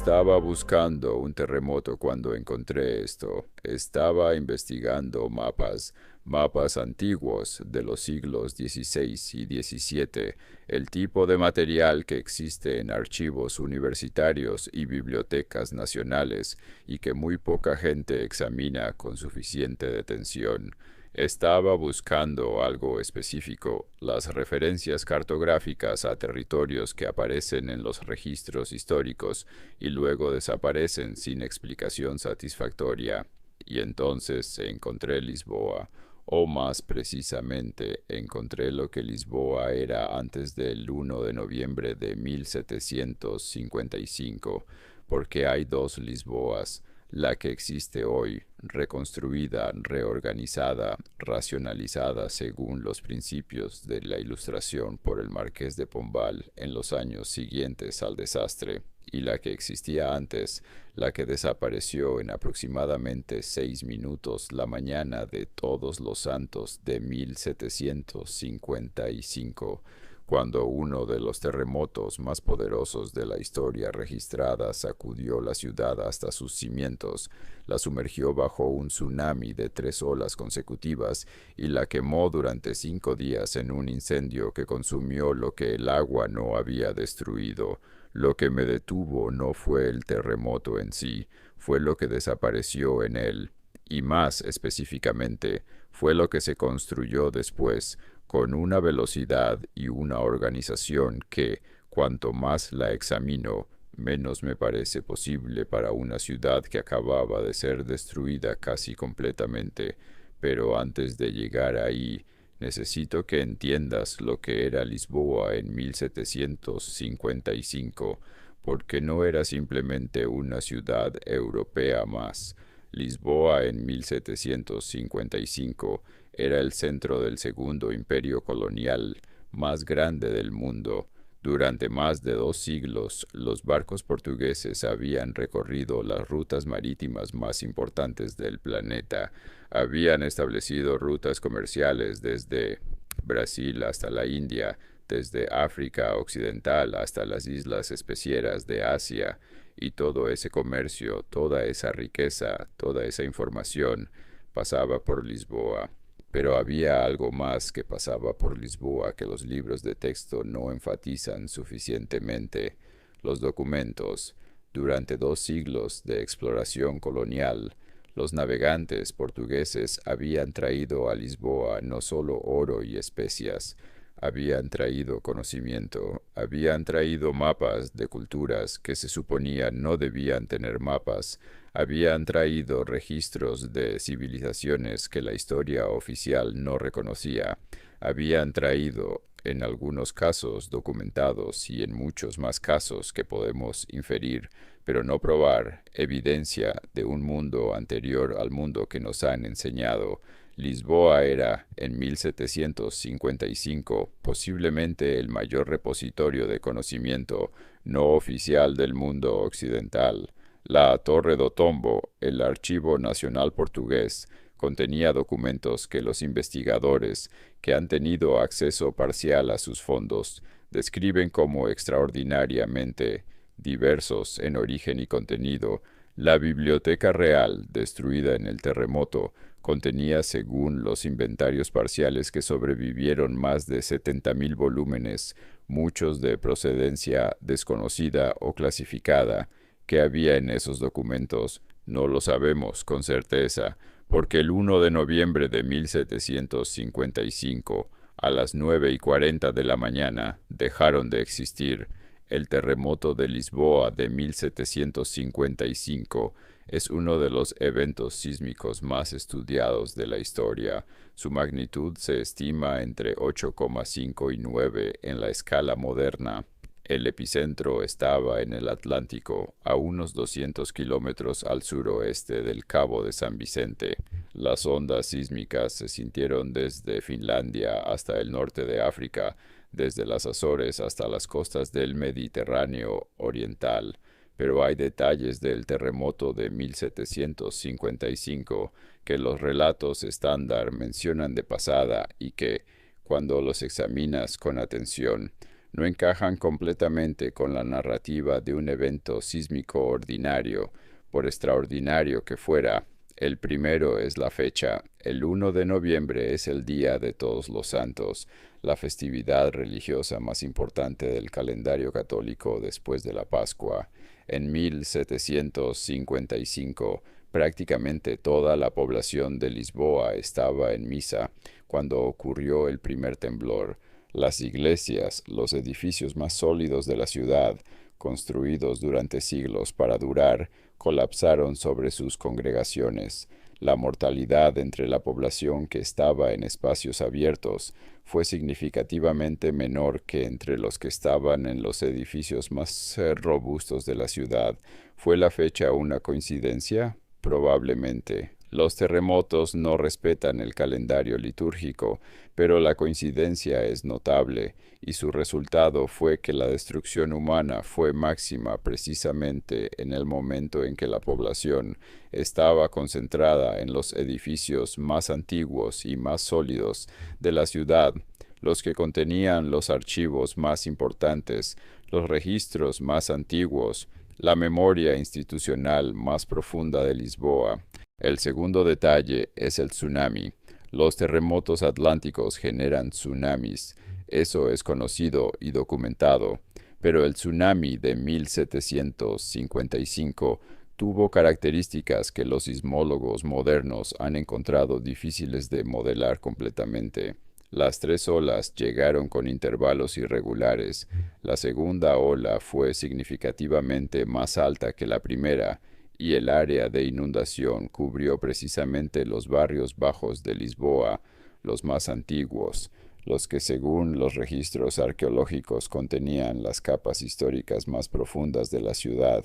Estaba buscando un terremoto cuando encontré esto. Estaba investigando mapas antiguos de los siglos XVI y XVII, el tipo de material que existe en archivos universitarios y bibliotecas nacionales y que muy poca gente examina con suficiente detención. Estaba buscando algo específico, las referencias cartográficas a territorios que aparecen en los registros históricos y luego desaparecen sin explicación satisfactoria. Y entonces encontré Lisboa, o más precisamente encontré lo que Lisboa era antes del 1 de noviembre de 1755, porque hay dos Lisboas, la que existe hoy, reconstruida, reorganizada, racionalizada según los principios de la Ilustración por el Marqués de Pombal en los años siguientes al desastre, y la que existía antes, la que desapareció en aproximadamente 6 minutos la mañana de Todos los Santos de 1755, cuando uno de los terremotos más poderosos de la historia registrada sacudió la ciudad hasta sus cimientos, la sumergió bajo un tsunami de 3 olas consecutivas y la quemó durante 5 días en un incendio que consumió lo que el agua no había destruido. Lo que me detuvo no fue el terremoto en sí, fue lo que desapareció en él, y más específicamente, fue lo que se construyó después, con una velocidad y una organización que, cuanto más la examino, menos me parece posible para una ciudad que acababa de ser destruida casi completamente. Pero antes de llegar ahí, necesito que entiendas lo que era Lisboa en 1755, porque no era simplemente una ciudad europea más. Lisboa en 1755 era el centro del segundo imperio colonial más grande del mundo. Durante más de 2 siglos, los barcos portugueses habían recorrido las rutas marítimas más importantes del planeta. Habían establecido rutas comerciales desde Brasil hasta la India, desde África Occidental hasta las islas especieras de Asia, y todo ese comercio, toda esa riqueza, toda esa información pasaba por Lisboa. Pero había algo más que pasaba por Lisboa que los libros de texto no enfatizan suficientemente: los documentos. Durante 2 siglos de exploración colonial, los navegantes portugueses habían traído a Lisboa no solo oro y especias, habían traído conocimiento, habían traído mapas de culturas que se suponía no debían tener mapas, habían traído registros de civilizaciones que la historia oficial no reconocía, habían traído, en algunos casos documentados y en muchos más casos que podemos inferir, pero no probar, evidencia de un mundo anterior al mundo que nos han enseñado. Lisboa era, en 1755, posiblemente el mayor repositorio de conocimiento no oficial del mundo occidental. La Torre do Tombo, el Archivo Nacional Portugués, contenía documentos que los investigadores, que han tenido acceso parcial a sus fondos, describen como extraordinariamente diversos en origen y contenido. La Biblioteca Real, destruida en el terremoto, contenía, según los inventarios parciales que sobrevivieron, más de 70.000 volúmenes, muchos de procedencia desconocida o clasificada. ¿Qué había en esos documentos? No lo sabemos con certeza, porque el 1 de noviembre de 1755, a las 9:40 de la mañana, dejaron de existir. El terremoto de Lisboa de 1755 es uno de los eventos sísmicos más estudiados de la historia. Su magnitud se estima entre 8,5 y 9 en la escala moderna. El epicentro estaba en el Atlántico, a unos 200 kilómetros al suroeste del Cabo de San Vicente. Las ondas sísmicas se sintieron desde Finlandia hasta el norte de África, desde las Azores hasta las costas del Mediterráneo oriental. Pero hay detalles del terremoto de 1755 que los relatos estándar mencionan de pasada y que, cuando los examinas con atención, no encajan completamente con la narrativa de un evento sísmico ordinario, por extraordinario que fuera. El primero es la fecha. El 1 de noviembre es el Día de Todos los Santos, la festividad religiosa más importante del calendario católico después de la Pascua. En 1755, prácticamente toda la población de Lisboa estaba en misa cuando ocurrió el primer temblor. Las iglesias, los edificios más sólidos de la ciudad, construidos durante siglos para durar, colapsaron sobre sus congregaciones. La mortalidad entre la población que estaba en espacios abiertos fue significativamente menor que entre los que estaban en los edificios más robustos de la ciudad. ¿Fue la fecha una coincidencia? Probablemente. Los terremotos no respetan el calendario litúrgico, pero la coincidencia es notable, y su resultado fue que la destrucción humana fue máxima precisamente en el momento en que la población estaba concentrada en los edificios más antiguos y más sólidos de la ciudad, los que contenían los archivos más importantes, los registros más antiguos, la memoria institucional más profunda de Lisboa. El segundo detalle es el tsunami. Los terremotos atlánticos generan tsunamis. Eso es conocido y documentado. Pero el tsunami de 1755 tuvo características que los sismólogos modernos han encontrado difíciles de modelar completamente. Las tres olas llegaron con intervalos irregulares. La segunda ola fue significativamente más alta que la primera, y el área de inundación cubrió precisamente los barrios bajos de Lisboa, los más antiguos, los que según los registros arqueológicos contenían las capas históricas más profundas de la ciudad.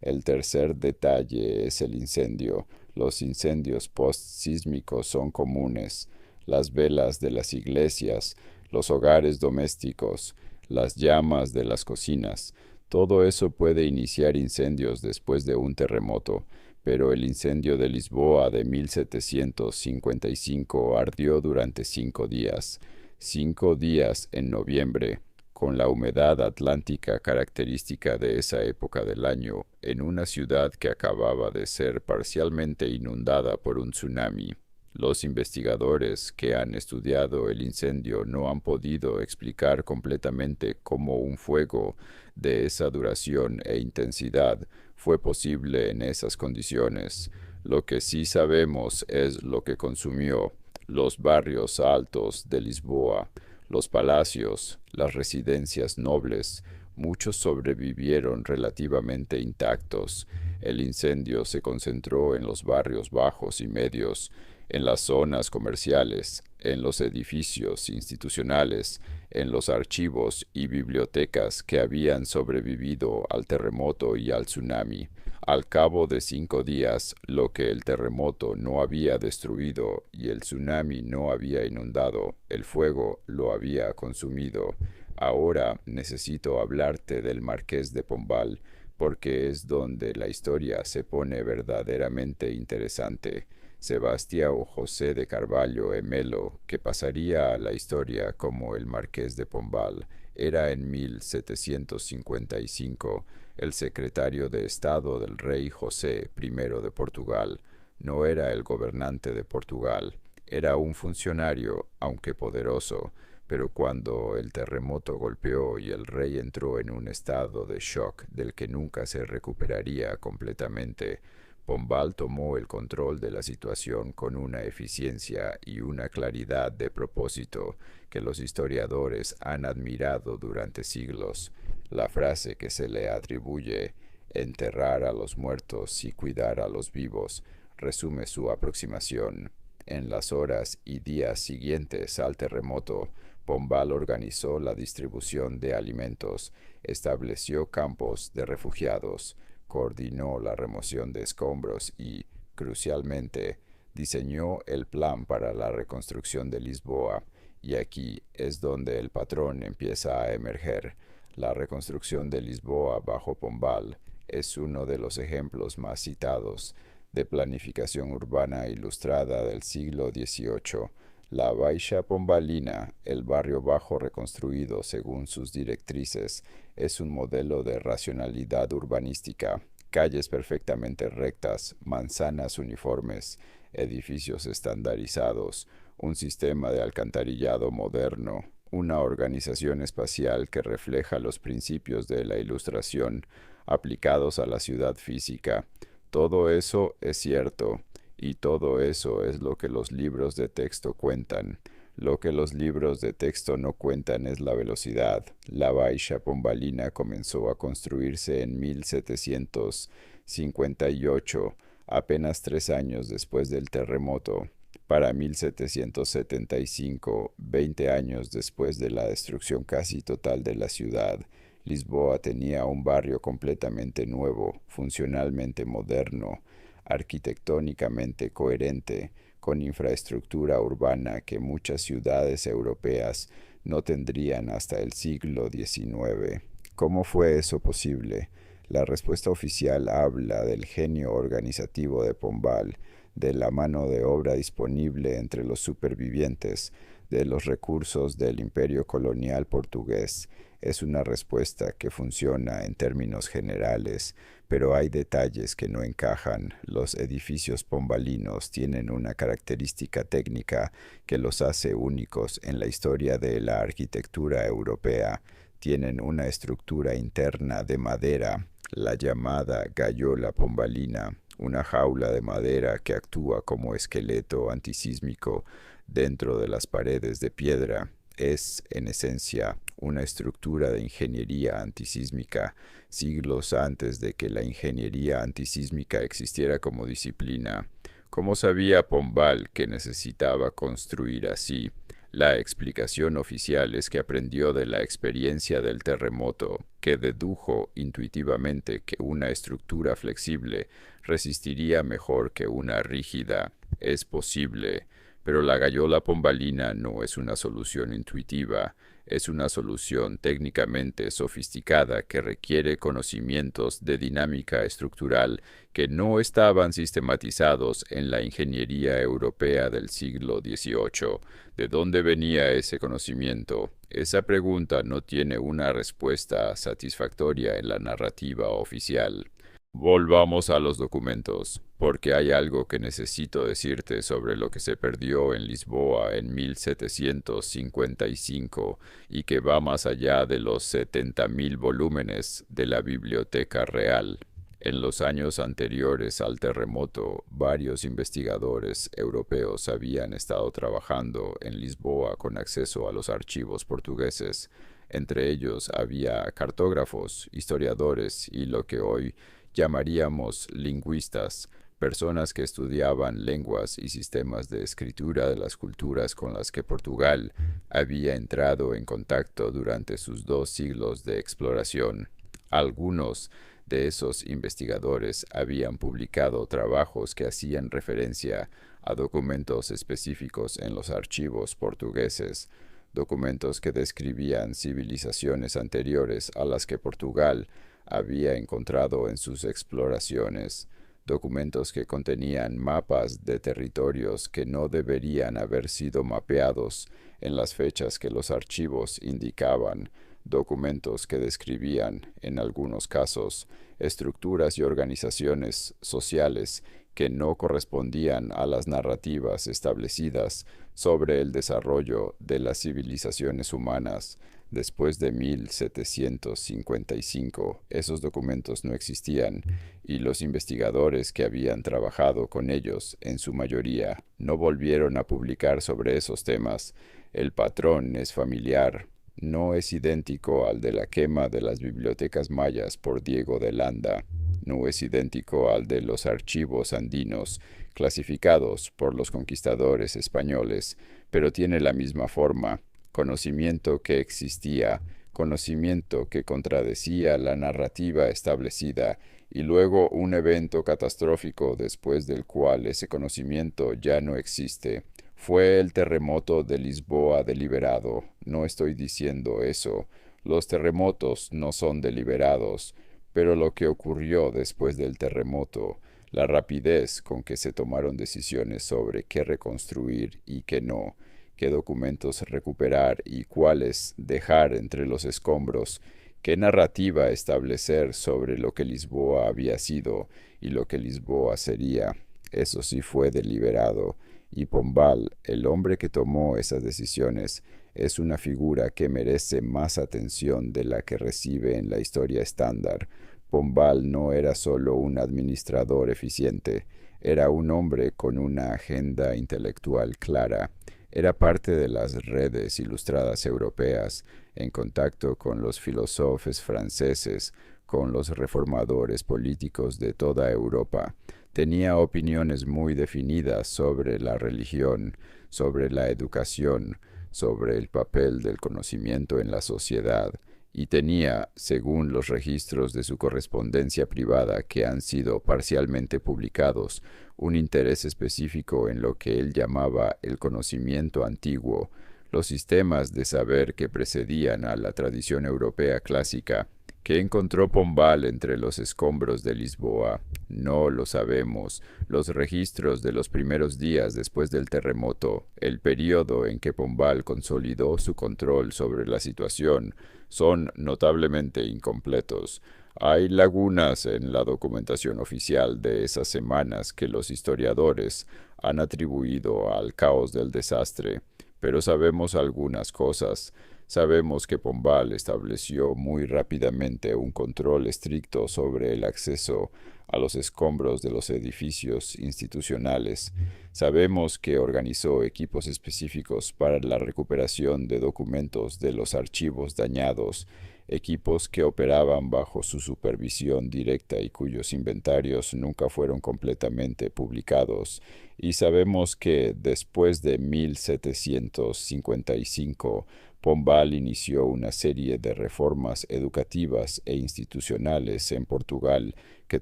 El tercer detalle es el incendio. Los incendios post-sísmicos son comunes. Las velas de las iglesias, los hogares domésticos, las llamas de las cocinas, todo eso puede iniciar incendios después de un terremoto, pero el incendio de Lisboa de 1755 ardió durante 5 días. 5 días en noviembre, con la humedad atlántica característica de esa época del año, en una ciudad que acababa de ser parcialmente inundada por un tsunami. Los investigadores que han estudiado el incendio no han podido explicar completamente cómo un fuego de esa duración e intensidad fue posible en esas condiciones. Lo que sí sabemos es lo que consumió los barrios altos de Lisboa, los palacios, las residencias nobles. Muchos sobrevivieron relativamente intactos. El incendio se concentró en los barrios bajos y medios, en las zonas comerciales, en los edificios institucionales, en los archivos y bibliotecas que habían sobrevivido al terremoto y al tsunami. Al cabo de 5 días, lo que el terremoto no había destruido y el tsunami no había inundado, el fuego lo había consumido. Ahora necesito hablarte del Marqués de Pombal, porque es donde la historia se pone verdaderamente interesante. Sebastião José de Carvalho e Melo, que pasaría a la historia como el Marqués de Pombal, era en 1755 el secretario de Estado del rey José I de Portugal. No era el gobernante de Portugal, era un funcionario, aunque poderoso, pero cuando el terremoto golpeó y el rey entró en un estado de shock del que nunca se recuperaría completamente, Pombal tomó el control de la situación con una eficiencia y una claridad de propósito que los historiadores han admirado durante siglos. La frase que se le atribuye, enterrar a los muertos y cuidar a los vivos, resume su aproximación. En las horas y días siguientes al terremoto, Pombal organizó la distribución de alimentos, estableció campos de refugiados, coordinó la remoción de escombros y, crucialmente, diseñó el plan para la reconstrucción de Lisboa, y aquí es donde el patrón empieza a emerger. La reconstrucción de Lisboa bajo Pombal es uno de los ejemplos más citados de planificación urbana ilustrada del siglo XVIII. La Baixa Pombalina, el barrio bajo reconstruido según sus directrices, es un modelo de racionalidad urbanística, calles perfectamente rectas, manzanas uniformes, edificios estandarizados, un sistema de alcantarillado moderno, una organización espacial que refleja los principios de la Ilustración aplicados a la ciudad física. Todo eso es cierto, y todo eso es lo que los libros de texto cuentan. Lo que los libros de texto no cuentan es la velocidad. La Baixa Pombalina comenzó a construirse en 1758, apenas 3 años después del terremoto. Para 1775, 20 años después de la destrucción casi total de la ciudad, Lisboa tenía un barrio completamente nuevo, funcionalmente moderno, arquitectónicamente coherente, con infraestructura urbana que muchas ciudades europeas no tendrían hasta el siglo XIX. ¿Cómo fue eso posible? La respuesta oficial habla del genio organizativo de Pombal, de la mano de obra disponible entre los supervivientes, de los recursos del imperio colonial portugués. Es una respuesta que funciona en términos generales, pero hay detalles que no encajan. Los edificios pombalinos tienen una característica técnica que los hace únicos en la historia de la arquitectura europea. Tienen una estructura interna de madera, la llamada gallola pombalina, una jaula de madera que actúa como esqueleto antisísmico dentro de las paredes de piedra. Es, en esencia, una estructura de ingeniería antisísmica, siglos antes de que la ingeniería antisísmica existiera como disciplina. ¿Cómo sabía Pombal que necesitaba construir así? La explicación oficial es que aprendió de la experiencia del terremoto, que dedujo intuitivamente que una estructura flexible resistiría mejor que una rígida. Es posible, pero la gallola pombalina no es una solución intuitiva, es una solución técnicamente sofisticada que requiere conocimientos de dinámica estructural que no estaban sistematizados en la ingeniería europea del siglo XVIII. ¿De dónde venía ese conocimiento? Esa pregunta no tiene una respuesta satisfactoria en la narrativa oficial. Volvamos a los documentos, porque hay algo que necesito decirte sobre lo que se perdió en Lisboa en 1755 y que va más allá de los 70.000 volúmenes de la Biblioteca Real. En los años anteriores al terremoto, varios investigadores europeos habían estado trabajando en Lisboa con acceso a los archivos portugueses. Entre ellos había cartógrafos, historiadores y lo que hoy llamaríamos lingüistas, personas que estudiaban lenguas y sistemas de escritura de las culturas con las que Portugal había entrado en contacto durante sus 2 siglos de exploración. Algunos de esos investigadores habían publicado trabajos que hacían referencia a documentos específicos en los archivos portugueses, documentos que describían civilizaciones anteriores a las que Portugal había encontrado en sus exploraciones, documentos que contenían mapas de territorios que no deberían haber sido mapeados en las fechas que los archivos indicaban, documentos que describían, en algunos casos, estructuras y organizaciones sociales que no correspondían a las narrativas establecidas sobre el desarrollo de las civilizaciones humanas. Después de 1755, esos documentos no existían y los investigadores que habían trabajado con ellos, en su mayoría, no volvieron a publicar sobre esos temas. El patrón es familiar, no es idéntico al de la quema de las bibliotecas mayas por Diego de Landa, no es idéntico al de los archivos andinos clasificados por los conquistadores españoles, pero tiene la misma forma: conocimiento que existía, conocimiento que contradecía la narrativa establecida, y luego un evento catastrófico después del cual ese conocimiento ya no existe. Fue el terremoto de Lisboa deliberado. No estoy diciendo eso. Los terremotos no son deliberados, pero lo que ocurrió después del terremoto, la rapidez con que se tomaron decisiones sobre qué reconstruir y qué no, qué documentos recuperar y cuáles dejar entre los escombros, qué narrativa establecer sobre lo que Lisboa había sido y lo que Lisboa sería. Eso sí fue deliberado, y Pombal, el hombre que tomó esas decisiones, es una figura que merece más atención de la que recibe en la historia estándar. Pombal no era solo un administrador eficiente, era un hombre con una agenda intelectual clara. Era parte de las redes ilustradas europeas, en contacto con los filósofos franceses, con los reformadores políticos de toda Europa. Tenía opiniones muy definidas sobre la religión, sobre la educación, sobre el papel del conocimiento en la sociedad, y tenía, según los registros de su correspondencia privada que han sido parcialmente publicados, un interés específico en lo que él llamaba el conocimiento antiguo, los sistemas de saber que precedían a la tradición europea clásica. ¿Qué encontró Pombal entre los escombros de Lisboa? No lo sabemos. Los registros de los primeros días después del terremoto, el período en que Pombal consolidó su control sobre la situación, son notablemente incompletos. Hay lagunas en la documentación oficial de esas semanas que los historiadores han atribuido al caos del desastre, pero sabemos algunas cosas. Sabemos que Pombal estableció muy rápidamente un control estricto sobre el acceso a los escombros de los edificios institucionales. Sabemos que organizó equipos específicos para la recuperación de documentos de los archivos dañados, equipos que operaban bajo su supervisión directa y cuyos inventarios nunca fueron completamente publicados. Y sabemos que después de 1755, Pombal inició una serie de reformas educativas e institucionales en Portugal que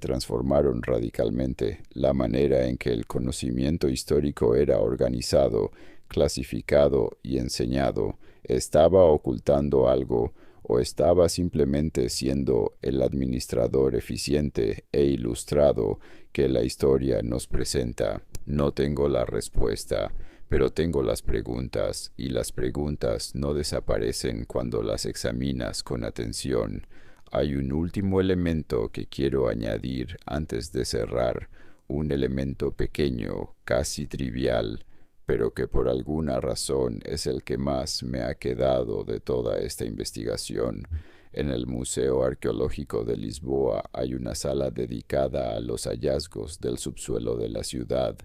transformaron radicalmente la manera en que el conocimiento histórico era organizado, clasificado y enseñado. ¿Estaba ocultando algo o estaba simplemente siendo el administrador eficiente e ilustrado que la historia nos presenta? No tengo la respuesta, pero tengo las preguntas, y las preguntas no desaparecen cuando las examinas con atención. Hay un último elemento que quiero añadir antes de cerrar, un elemento pequeño, casi trivial, pero que por alguna razón es el que más me ha quedado de toda esta investigación. En el Museo Arqueológico de Lisboa hay una sala dedicada a los hallazgos del subsuelo de la ciudad,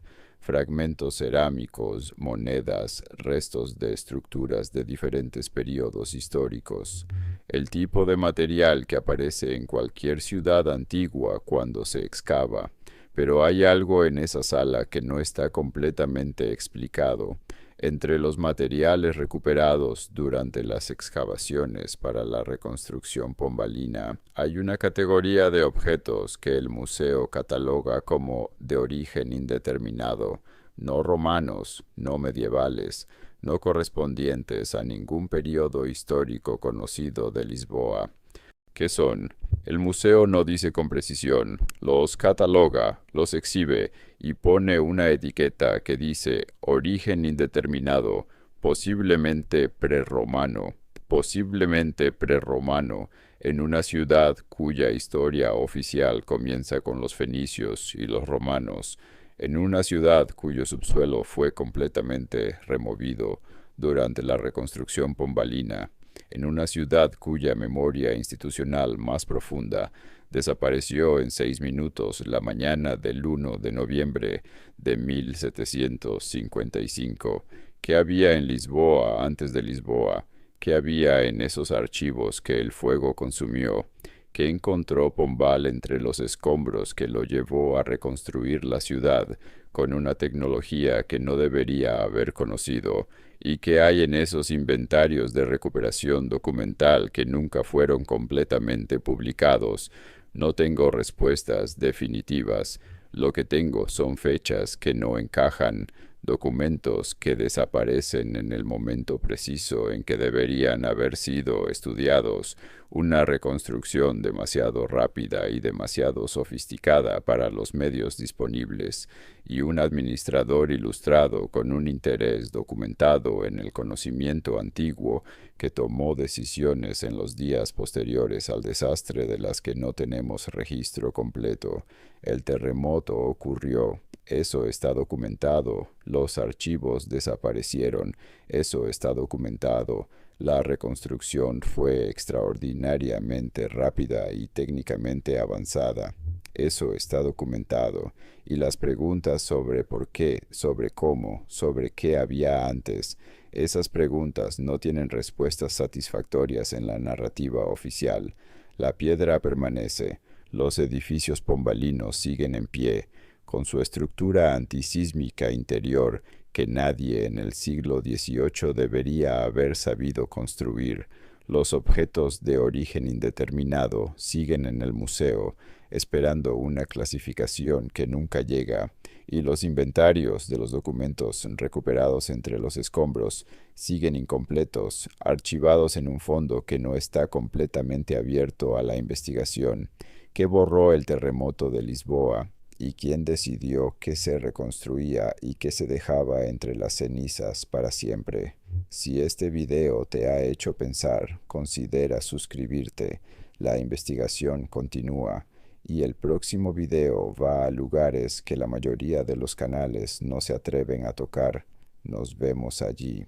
fragmentos cerámicos, monedas, restos de estructuras de diferentes periodos históricos. El tipo de material que aparece en cualquier ciudad antigua cuando se excava, pero hay algo en esa sala que no está completamente explicado. Entre los materiales recuperados durante las excavaciones para la reconstrucción pombalina, hay una categoría de objetos que el museo cataloga como de origen indeterminado, no romanos, no medievales, no correspondientes a ningún periodo histórico conocido de Lisboa. ¿Qué son? El museo no dice con precisión, los cataloga, los exhibe y pone una etiqueta que dice origen indeterminado, posiblemente prerromano, en una ciudad cuya historia oficial comienza con los fenicios y los romanos, en una ciudad cuyo subsuelo fue completamente removido durante la reconstrucción pombalina, en una ciudad cuya memoria institucional más profunda desapareció en 6 minutos la mañana del 1 de noviembre de 1755. ¿Qué había en Lisboa antes de Lisboa? ¿Qué había en esos archivos que el fuego consumió? ¿Qué encontró Pombal entre los escombros que lo llevó a reconstruir la ciudad con una tecnología que no debería haber conocido? ¿Y qué hay en esos inventarios de recuperación documental que nunca fueron completamente publicados? No tengo respuestas definitivas. Lo que tengo son fechas que no encajan. documentos que desaparecen en el momento preciso en que deberían haber sido estudiados, una reconstrucción demasiado rápida y demasiado sofisticada para los medios disponibles, y un administrador ilustrado con un interés documentado en el conocimiento antiguo que tomó decisiones en los días posteriores al desastre de las que no tenemos registro completo. El terremoto ocurrió. Eso está documentado. Los archivos desaparecieron. Eso está documentado. La reconstrucción fue extraordinariamente rápida y técnicamente avanzada. Eso está documentado. Y las preguntas sobre por qué, sobre cómo, sobre qué había antes, esas preguntas no tienen respuestas satisfactorias en la narrativa oficial. La piedra permanece. Los edificios pombalinos siguen en pie, con su estructura antisísmica interior que nadie en el siglo XVIII debería haber sabido construir. Los objetos de origen indeterminado siguen en el museo, esperando una clasificación que nunca llega, y los inventarios de los documentos recuperados entre los escombros siguen incompletos, archivados en un fondo que no está completamente abierto a la investigación. ¿Qué borró el terremoto de Lisboa? ¿Y quién decidió qué se reconstruía y qué se dejaba entre las cenizas para siempre? Si este video te ha hecho pensar, considera suscribirte. La investigación continúa y el próximo video va a lugares que la mayoría de los canales no se atreven a tocar. Nos vemos allí.